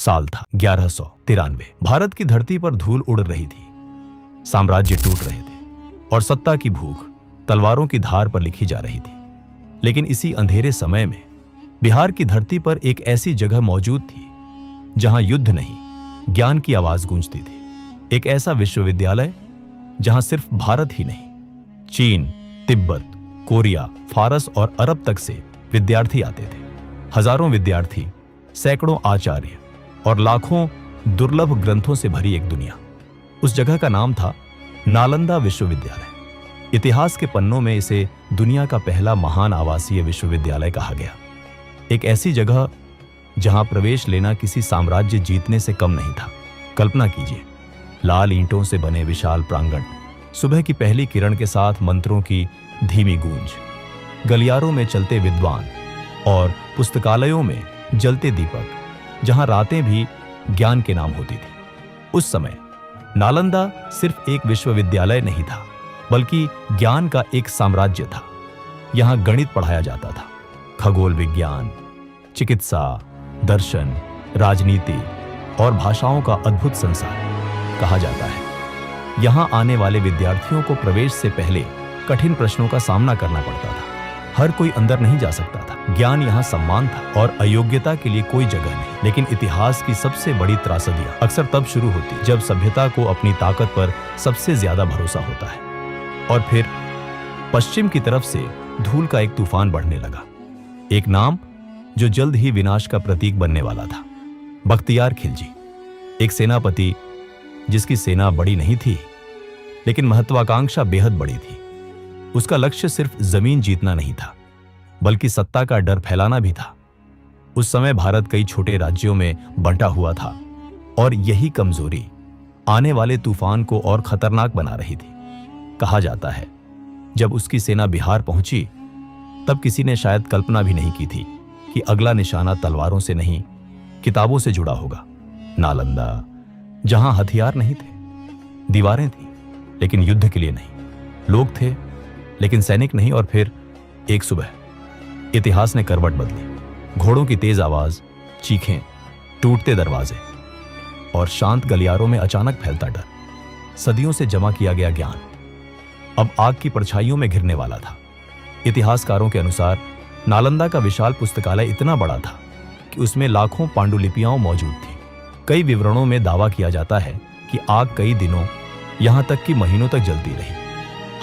साल था 1193। भारत की धरती पर धूल उड़ रही थी, साम्राज्य टूट रहे थे और सत्ता की भूख तलवारों की धार पर लिखी जा रही थी। लेकिन इसी अंधेरे समय में बिहार की धरती पर एक ऐसी जगह मौजूद थी जहां युद्ध नहीं, ज्ञान की आवाज गूंजती थी। एक ऐसा विश्वविद्यालय जहां सिर्फ भारत ही नहीं, चीन, तिब्बत, कोरिया, फारस और अरब तक से विद्यार्थी आते थे। हजारों विद्यार्थी, सैकड़ों आचार्य और लाखों दुर्लभ ग्रंथों से भरी एक दुनिया। उस जगह का नाम था नालंदा विश्वविद्यालय। इतिहास के पन्नों में इसे दुनिया का पहला महान आवासीय विश्वविद्यालय कहा गया। एक ऐसी जगह जहां प्रवेश लेना किसी साम्राज्य जीतने से कम नहीं था। कल्पना कीजिए, लाल ईंटों से बने विशाल प्रांगण, सुबह की पहली किरण के साथ मंत्रों की धीमी गूंज, गलियारों में चलते विद्वान और पुस्तकालयों में जलते दीपक, जहां रातें भी ज्ञान के नाम होती थी। उस समय नालंदा सिर्फ एक विश्वविद्यालय नहीं था, बल्कि ज्ञान का एक साम्राज्य था। यहां गणित पढ़ाया जाता था, खगोल विज्ञान, चिकित्सा, दर्शन, राजनीति और भाषाओं का अद्भुत संसार कहा जाता है। यहां आने वाले विद्यार्थियों को प्रवेश से पहले कठिन प्रश्नों का सामना करना पड़ता था। हर कोई अंदर नहीं जा सकता था। ज्ञान यहाँ सम्मान था और अयोग्यता के लिए कोई जगह नहीं। लेकिन इतिहास की सबसे बड़ी त्रासदियां अक्सर तब शुरू होती जब सभ्यता को अपनी ताकत पर सबसे ज्यादा भरोसा होता है। और फिर पश्चिम की तरफ से धूल का एक तूफान बढ़ने लगा। एक नाम जो जल्द ही विनाश का प्रतीक बनने वाला था, बख्तियार खिलजी। एक सेनापति जिसकी सेना बड़ी नहीं थी, लेकिन महत्वाकांक्षा बेहद बड़ी थी। उसका लक्ष्य सिर्फ जमीन जीतना नहीं था, बल्कि सत्ता का डर फैलाना भी था। उस समय भारत कई छोटे राज्यों में बंटा हुआ था और यही कमजोरी आने वाले तूफान को और खतरनाक बना रही थी। कहा जाता है, जब उसकी सेना बिहार पहुंची तब किसी ने शायद कल्पना भी नहीं की थी कि अगला निशाना तलवारों से नहीं, किताबों से जुड़ा होगा। नालंदा, जहां हथियार नहीं थे, दीवारें थी लेकिन युद्ध के लिए नहीं, लोग थे लेकिन सैनिक नहीं। और फिर एक सुबह इतिहास ने करवट बदली। घोड़ों की तेज आवाज, चीखें, टूटते दरवाजे और शांत गलियारों में अचानक फैलता डर। सदियों से जमा किया गया ज्ञान अब आग की परछाइयों में घिरने वाला था। इतिहासकारों के अनुसार नालंदा का विशाल पुस्तकालय इतना बड़ा था कि उसमें लाखों पांडुलिपियां मौजूद थी। कई विवरणों में दावा किया जाता है कि आग कई दिनों, यहां तक कि महीनों तक जलती रही।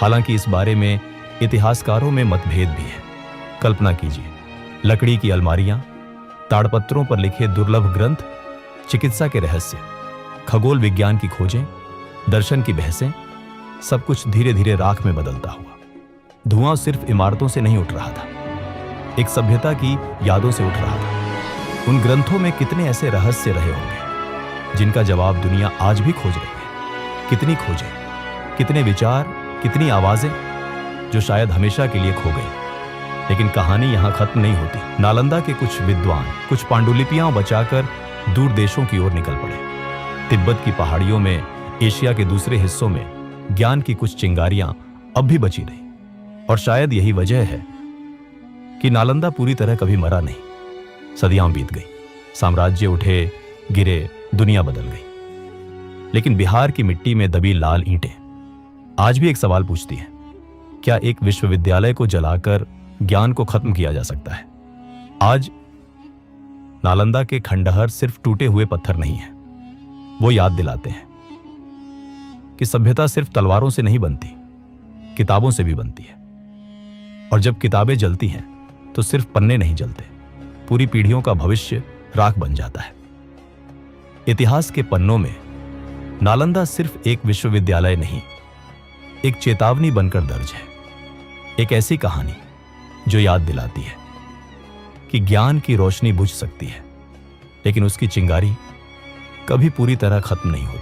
हालांकि इस बारे में इतिहासकारों में मतभेद भी है। कल्पना कीजिए, लकड़ी की अलमारियां, ताड़पत्रों पर लिखे दुर्लभ ग्रंथ, चिकित्सा के रहस्य, खगोल विज्ञान की खोजें, दर्शन की बहसें, सब कुछ धीरे धीरे राख में बदलता हुआ। धुआं सिर्फ इमारतों से नहीं उठ रहा था, एक सभ्यता की यादों से उठ रहा था। उन ग्रंथों में कितने ऐसे रहस्य रहे होंगे जिनका जवाब दुनिया आज भी खोज रही है। कितनी खोजें, कितने विचार, कितनी आवाजें जो शायद हमेशा के लिए खो गई। लेकिन कहानी यहां खत्म नहीं होती। नालंदा के कुछ विद्वान कुछ पांडुलिपियां बचाकर दूर देशों की ओर निकल पड़े। तिब्बत की पहाड़ियों में, एशिया के दूसरे हिस्सों में ज्ञान की कुछ चिंगारियां अब भी बची रही। और शायद यही वजह है कि नालंदा पूरी तरह कभी मरा नहीं। सदियां बीत गई, साम्राज्य उठे, गिरे, दुनिया बदल गई। लेकिन बिहार की मिट्टी में दबी लाल ईंटें आज भी एक सवाल पूछती हैं, क्या एक विश्वविद्यालय को जलाकर ज्ञान को खत्म किया जा सकता है? आज नालंदा के खंडहर सिर्फ टूटे हुए पत्थर नहीं है, वो याद दिलाते हैं कि सभ्यता सिर्फ तलवारों से नहीं बनती, किताबों से भी बनती है। और जब किताबें जलती हैं तो सिर्फ पन्ने नहीं जलते, पूरी पीढ़ियों का भविष्य राख बन जाता है। इतिहास के पन्नों में नालंदा सिर्फ एक विश्वविद्यालय नहीं, एक चेतावनी बनकर दर्ज है। एक ऐसी कहानी जो याद दिलाती है कि ज्ञान की रोशनी बुझ सकती है, लेकिन उसकी चिंगारी कभी पूरी तरह खत्म नहीं होती।